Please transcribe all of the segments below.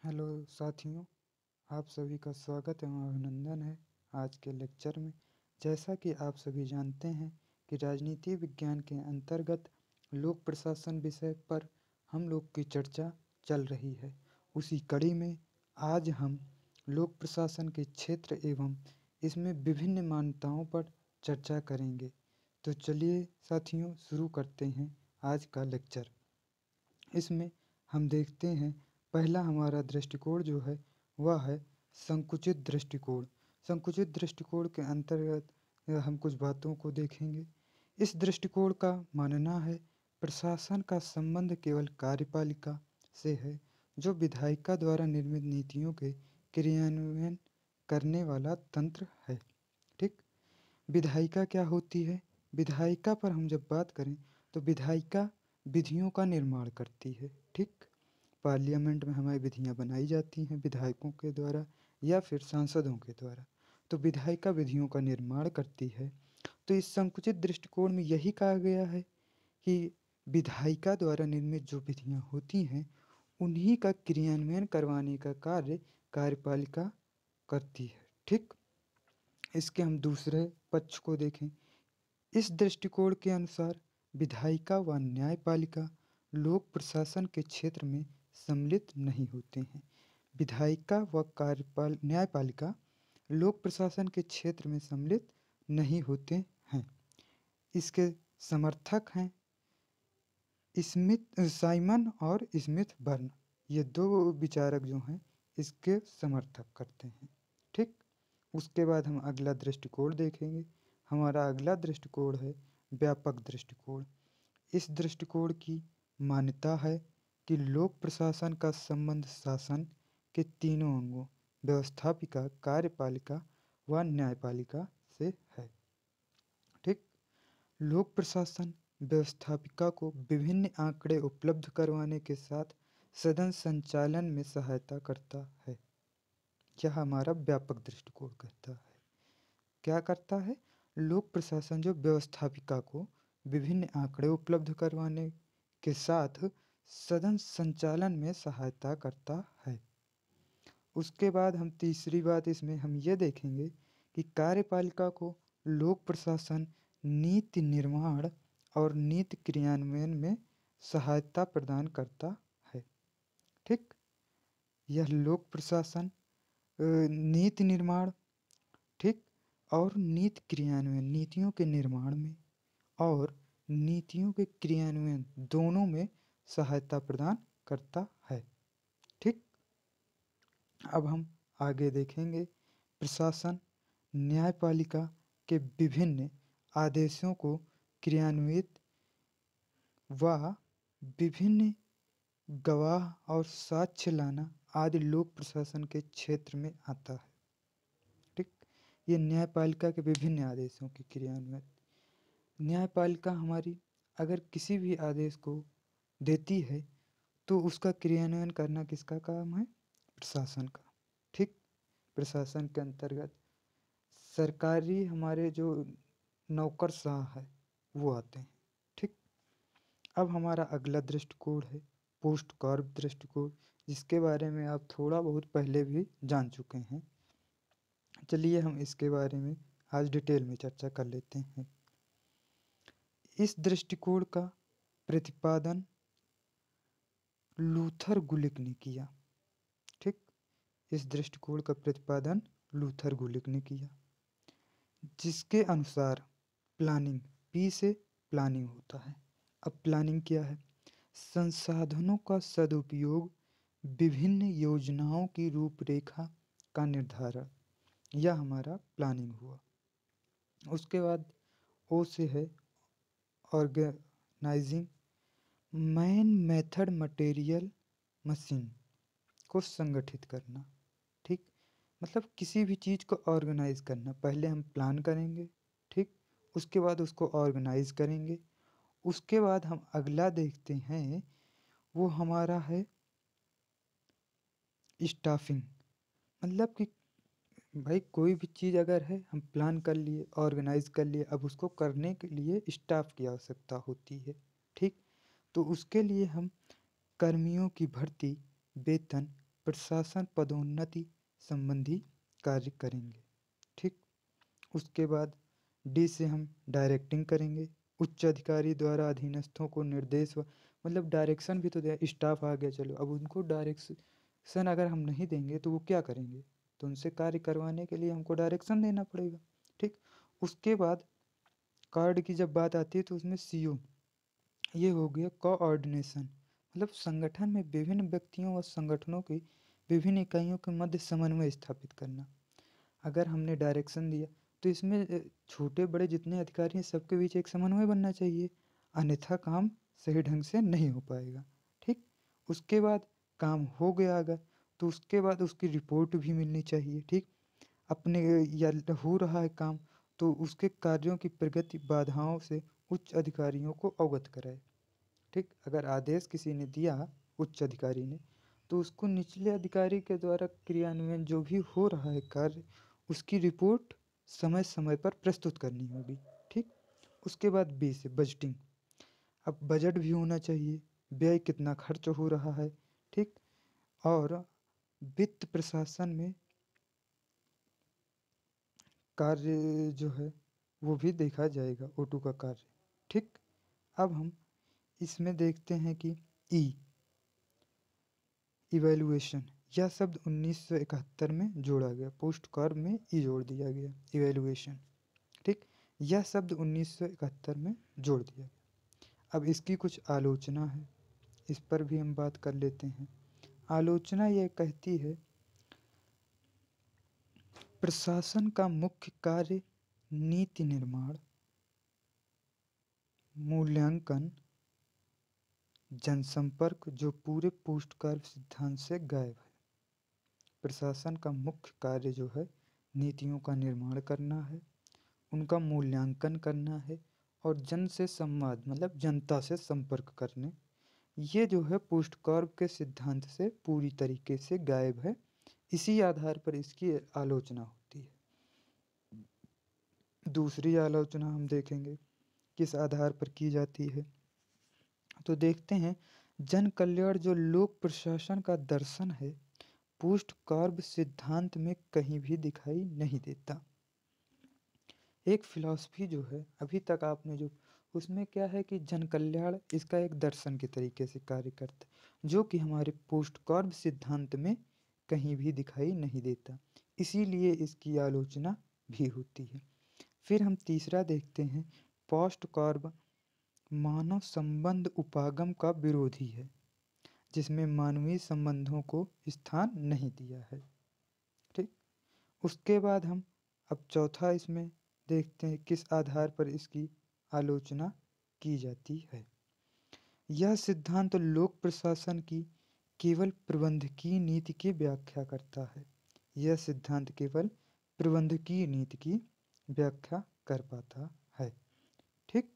Hello साथियों, आप सभी का स्वागत एवं अभिनंदन है आज के लेक्चर में। जैसा कि आप सभी जानते हैं कि राजनीति विज्ञान के अंतर्गत लोक प्रशासन विषय पर हम लोग की चर्चा चल रही है। उसी कड़ी में आज हम लोक प्रशासन के क्षेत्र एवं इसमें विभिन्न मान्यताओं पर चर्चा करेंगे। तो चलिए साथियों, शुरू करते हैं आज का लेक्चर। इसमें हम देखते हैं, पहला हमारा दृष्टिकोण जो है वह है संकुचित दृष्टिकोण। संकुचित दृष्टिकोण के अंतर्गत हम कुछ बातों को देखेंगे। इस दृष्टिकोण का मानना है प्रशासन का संबंध केवल कार्यपालिका से है, जो विधायिका द्वारा निर्मित नीतियों के क्रियान्वयन करने वाला तंत्र है। ठीक। विधायिका क्या होती है? विधायिका पर हम जब बात करें तो विधायिका विधियों का निर्माण करती है। ठीक। पार्लियामेंट में हमारी विधियां बनाई जाती हैं विधायकों के द्वारा या फिर सांसदों के द्वारा। तो विधायिका विधियों का निर्माण करती है। तो इस संकुचित दृष्टिकोण में यही कहा गया है कि विधायिका द्वारा निर्मित जो विधियां होती हैं उन्हीं का क्रियान्वयन करवाने का कार्य कार्यपालिका करती है। ठीक। इसके हम दूसरे पक्ष को देखें। इस दृष्टिकोण के अनुसार विधायिका व न्यायपालिका लोक प्रशासन के क्षेत्र में सम्मिलित नहीं होते हैं। विधायिका व न्यायपालिका लोक प्रशासन के क्षेत्र में सम्मिलित नहीं होते हैं। इसके समर्थक हैं साइमन और स्मिथ बर्न। ये दो विचारक जो हैं इसके समर्थक करते हैं। ठीक। उसके बाद हम अगला दृष्टिकोण देखेंगे। हमारा अगला दृष्टिकोण है व्यापक दृष्टिकोण। इस दृष्टिकोण की मान्यता है कि लोक प्रशासन का संबंध शासन के तीनों अंगों व्यवस्थापिका, कार्यपालिका व न्यायपालिका से है। ठीक। लोक प्रशासन व्यवस्थापिका को विभिन्न आंकड़े उपलब्ध करवाने के साथ सदन संचालन में सहायता करता है। यह हमारा व्यापक दृष्टिकोण कहता है। क्या करता है? लोक प्रशासन जो व्यवस्थापिका को विभिन्न आंकड़े उपलब्ध करवाने के साथ सदन संचालन में सहायता करता है। उसके बाद हम तीसरी बात इसमें हम ये देखेंगे कि कार्यपालिका को लोक प्रशासन नीति निर्माण और नीति क्रियान्वयन में सहायता प्रदान करता है। ठीक। यह लोक प्रशासन नीति निर्माण, ठीक, और नीति क्रियान्वयन, नीतियों के निर्माण में और नीतियों के क्रियान्वयन दोनों में सहायता प्रदान करता है। ठीक। अब हम आगे देखेंगे प्रशासन न्यायपालिका के विभिन्न आदेशों को क्रियान्वित व विभिन्न गवाह और साक्ष्य लाना आदि लोक प्रशासन के क्षेत्र में आता है। ठीक। ये न्यायपालिका के विभिन्न आदेशों की क्रियान्वयन। न्यायपालिका हमारी अगर किसी भी आदेश को देती है तो उसका क्रियान्वयन करना किसका काम है? प्रशासन का। ठीक। प्रशासन के अंतर्गत सरकारी हमारे जो नौकरशाह है वो आते हैं। ठीक। अब हमारा अगला दृष्टिकोण है पोस्ट कार्प दृष्टिकोण, जिसके बारे में आप थोड़ा बहुत पहले भी जान चुके हैं। चलिए हम इसके बारे में आज डिटेल में चर्चा कर लेते हैं। इस दृष्टिकोण का प्रतिपादन लूथर गुलिक ने किया। ठीक। इस दृष्टिकोण का प्रतिपादन लूथर गुलिक ने किया, जिसके अनुसार प्लानिंग, पी से प्लानिंग होता है। अब प्लानिंग क्या है? संसाधनों का सदुपयोग, विभिन्न योजनाओं की रूपरेखा का निर्धारण, यह हमारा प्लानिंग हुआ। उसके बाद ओ से है organizing, man method material machine को संगठित करना। ठीक। मतलब किसी भी चीज़ को ऑर्गेनाइज करना। पहले हम प्लान करेंगे, ठीक, उसके बाद उसको ऑर्गेनाइज करेंगे। उसके बाद हम अगला देखते हैं, वो हमारा है स्टाफिंग। मतलब कि भाई कोई भी चीज़ अगर है हम प्लान कर लिए, ऑर्गेनाइज कर लिए, अब उसको करने के लिए स्टाफ की आवश्यकता होती है। ठीक। तो उसके लिए हम कर्मियों की भर्ती, वेतन, प्रशासन पदोन्नति संबंधी कार्य करेंगे। ठीक, उसके बाद डी से हम डायरेक्टिंग करेंगे। उच्च अधिकारी द्वारा अधीनस्थों को निर्देश मतलब डायरेक्शन भी तो दिया, स्टाफ आ गया चलो, अब उनको डायरेक्शन अगर हम नहीं देंगे तो वो क्या करेंगे, तो उनसे कार्य करवाने के लिए हमको डायरेक्शन देना पड़ेगा। ठीक, उसके बाद कार्ड की जब बात आती है तो उसमें सीओ, ये हो गया कोऑर्डिनेशन, मतलब संगठन में विभिन्न व्यक्तियों व संगठनों की विभिन्न इकाइयों के मध्य समन्वय स्थापित करना। अगर हमने डायरेक्शन दिया तो इसमें छोटे बड़े जितने अधिकारी हैं सबके बीच एक समन्वय बनना चाहिए, अन्यथा काम सही ढंग से नहीं हो पाएगा। ठीक, उसके बाद काम हो गया अगर, तो उसके बाद उसकी रिपोर्ट भी मिलनी चाहिए। ठीक, अपने या हो रहा है काम तो उसके कार्यों की प्रगति बाधाओं से उच्च अधिकारियों को अवगत कराए। ठीक, अगर आदेश किसी ने दिया उच्च अधिकारी ने तो उसको निचले अधिकारी के द्वारा क्रियान्वयन जो भी हो रहा है कार्य, उसकी रिपोर्ट समय समय पर प्रस्तुत करनी होगी। ठीक, उसके बाद बी से बजटिंग, अब बजट भी होना चाहिए, व्यय कितना खर्च हो रहा है। ठीक, और वित्त प्रशासन में कार्य जो है वो भी देखा जाएगा, O2 का कार्य। ठीक, अब हम इसमें देखते हैं कि ई इवैल्यूएशन, यह शब्द 1971 में जोड़ा गया, पोस्ट कार्ब में ई जोड़ दिया गया, इवैल्यूएशन। ठीक, यह शब्द 1971 में जोड़ दिया गया। अब इसकी कुछ आलोचना है, इस पर भी हम बात कर लेते हैं। आलोचना यह कहती है प्रशासन का मुख्य कार्य नीति निर्माण, मूल्यांकन, जनसंपर्क जो पूरे पोस्ट कार्ब सिद्धांत से गायब है। प्रशासन का मुख्य कार्य जो है नीतियों का निर्माण करना है, उनका मूल्यांकन करना है और जन से संवाद मतलब जनता से संपर्क करने, ये जो है पोस्ट कार्ब के सिद्धांत से पूरी तरीके से गायब है। इसी आधार पर इसकी आलोचना होती है। दूसरी आलोचना हम देखेंगे किस आधार पर की जाती है, तो देखते हैं जन कल्याण जो लोक प्रशासन का दर्शन है पोस्ट कार्ब सिद्धांत में कहीं भी दिखाई नहीं देता। एक फिलॉसफी जो है अभी तक आपने जो, उसमें क्या है कि जन कल्याण इसका एक दर्शन के तरीके से कार्य करता है जो कि हमारे पोस्ट कार्ब सिद्धांत में कहीं भी दिखाई नहीं देता, इसीलिए इसकी आलोचना भी होती है। फिर हम तीसरा देखते हैं पोस्ट कार्ब मानव संबंध उपागम का विरोधी है, जिसमें मानवीय संबंधों को स्थान नहीं दिया है। ठीक, उसके बाद हम अब चौथा इसमें देखते हैं किस आधार पर इसकी आलोचना की जाती है। यह सिद्धांत लोक प्रशासन की केवल प्रबंधकीय नीति की व्याख्या करता है। यह सिद्धांत केवल प्रबंधकीय नीति की व्याख्या कर पाता है। ठीक,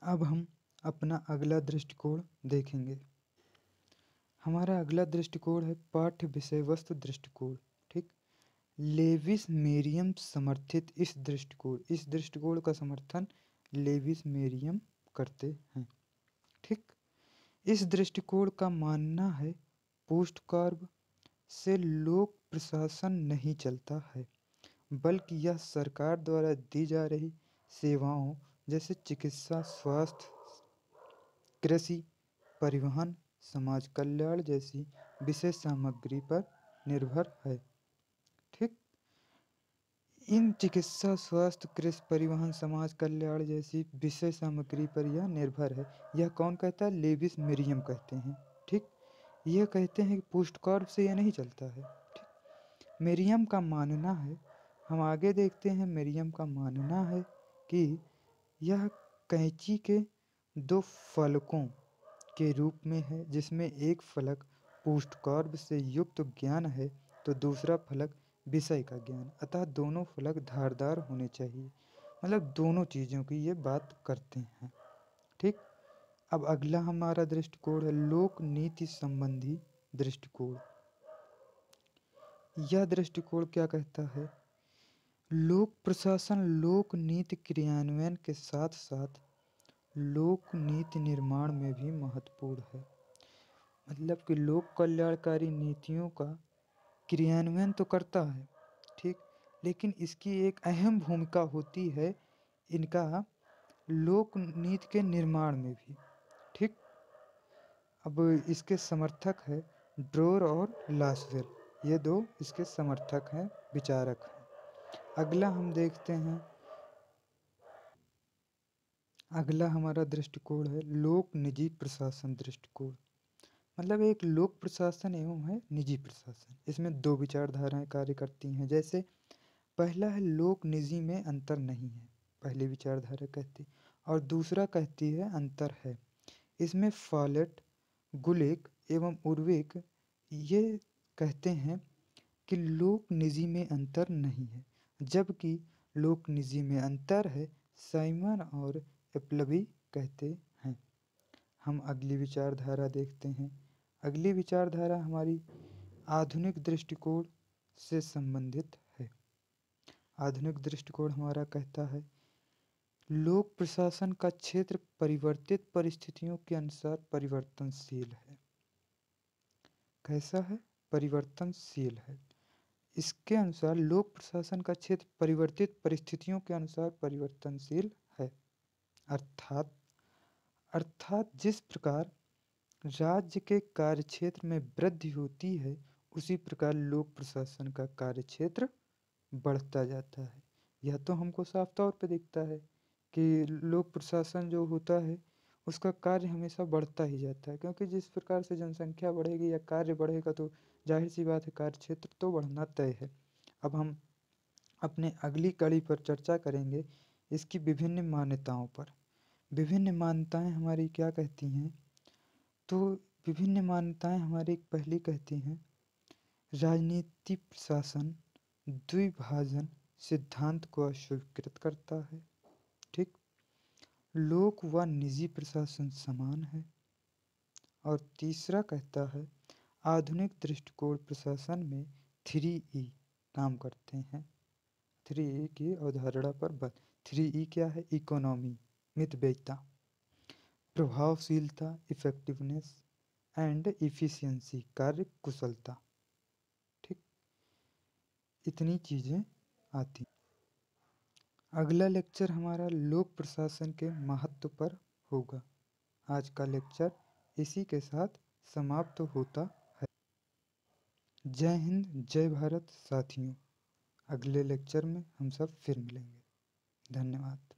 अब हम अपना अगला दृष्टिकोण देखेंगे। हमारा अगला दृष्टिकोण है पाठ्य विषय वस्तु दृष्टिकोण। ठीक, लेविस मेरियम समर्थित इस दृष्टिकोण का समर्थन लेविस मेरियम करते हैं। ठीक, इस दृष्टिकोण का मानना है पोस्ट कार्ब से लोक प्रशासन नहीं चलता है, बल्कि यह सरकार द्वारा दी जा रही सेवाओं जैसे चिकित्सा, स्वास्थ्य, कृषि, परिवहन, समाज कल्याण जैसी विशेष सामग्री पर निर्भर है। ठीक, इन चिकित्सा, स्वास्थ्य, कृषि, परिवहन, समाज कल्याण जैसी विशेष सामग्री पर यह निर्भर है। यह कौन कहता है? लेविस मेरियम कहते हैं। ठीक, यह कहते हैं कि पोस्ट कार्ब से यह नहीं चलता है। ठीक, मेरियम का मानना है, हम आगे देखते हैं, मेरियम का मानना है कि यह कैंची के दो फलकों के रूप में है, जिसमें एक फलक पोस्ट कार्ब से युक्त ज्ञान है तो दूसरा फलक विषय का ज्ञान, अतः दोनों फलक धारदार होने चाहिए। मतलब दोनों चीज़ों की ये बात करते हैं। ठीक, अब अगला हमारा दृष्टिकोण है लोक नीति संबंधी दृष्टिकोण। यह दृष्टिकोण क्या कहता है? लोक प्रशासन लोक नीति क्रियान्वयन के साथ साथ लोक नीति निर्माण में भी महत्वपूर्ण है। मतलब कि लोक कल्याणकारी नीतियों का क्रियान्वयन तो करता है, ठीक, लेकिन इसकी एक अहम भूमिका होती है इनका लोक नीति के निर्माण में भी, ठीक। अब इसके समर्थक है ड्रोर और लासवेल, ये दो इसके समर्थक हैं, विचारक हैं। अगला हम देखते हैं, अगला हमारा दृष्टिकोण है लोक निजी प्रशासन दृष्टिकोण। मतलब एक लोक प्रशासन एवं है निजी प्रशासन, इसमें दो विचारधाराएं कार्य करती हैं। जैसे पहला है लोक निजी में अंतर नहीं है, पहली विचारधारा कहती, और दूसरा कहती है अंतर है। इसमें फॉलेट, गुलिक एवं उर्विक ये कहते हैं कि लोक निजी में अंतर नहीं है, जबकि लोक निजी में अंतर है साइमन और एप्लबी कहते हैं। हम अगली विचारधारा देखते हैं। अगली विचारधारा हमारी आधुनिक दृष्टिकोण से संबंधित है। आधुनिक दृष्टिकोण हमारा कहता है लोक प्रशासन का क्षेत्र परिवर्तित परिस्थितियों के अनुसार परिवर्तनशील है। कैसा है? परिवर्तनशील है। इसके अनुसार लोक प्रशासन का क्षेत्र परिवर्तित परिस्थितियों के अनुसार परिवर्तनशील है। अर्थात जिस प्रकार राज्य के कार्यक्षेत्र में वृद्धि होती है, उसी प्रकार लोक प्रशासन का कार्यक्षेत्र बढ़ता जाता है। यह तो हमको साफ तौर पे दिखता है कि लोक प्रशासन जो होता है उसका कार्य हमेशा बढ़ता ही जाता है, क्योंकि जिस प्रकार से जनसंख्या बढ़ेगी या कार्य बढ़ेगा तो जाहिर सी बात है कार्य क्षेत्र तो बढ़ना तय है। अब हम अपने अगली कड़ी पर चर्चा करेंगे इसकी विभिन्न मान्यताओं पर। विभिन्न मान्यताएं हमारी क्या कहती हैं? तो विभिन्न मान्यताएं हमारी पहली कहती हैं राजनीति प्रशासन द्विभाजन सिद्धांत को अस्वीकृत करता है, ठीक। लोक व निजी प्रशासन समान है। और तीसरा कहता है आधुनिक दृष्टिकोण प्रशासन में 3E काम करते हैं। 3E की अवधारणा पर बल। 3E क्या है? इकोनॉमी, मितव्ययिता, प्रभावशीलता, इफेक्टिवनेस एंड इफिशियंसी, कार्य कुशलता, ठीक, इतनी चीज़ें आती। अगला लेक्चर हमारा लोक प्रशासन के महत्व पर होगा। आज का लेक्चर इसी के साथ समाप्त होता है। जय हिंद, जय भारत साथियों। अगले लेक्चर में हम सब फिर मिलेंगे। धन्यवाद।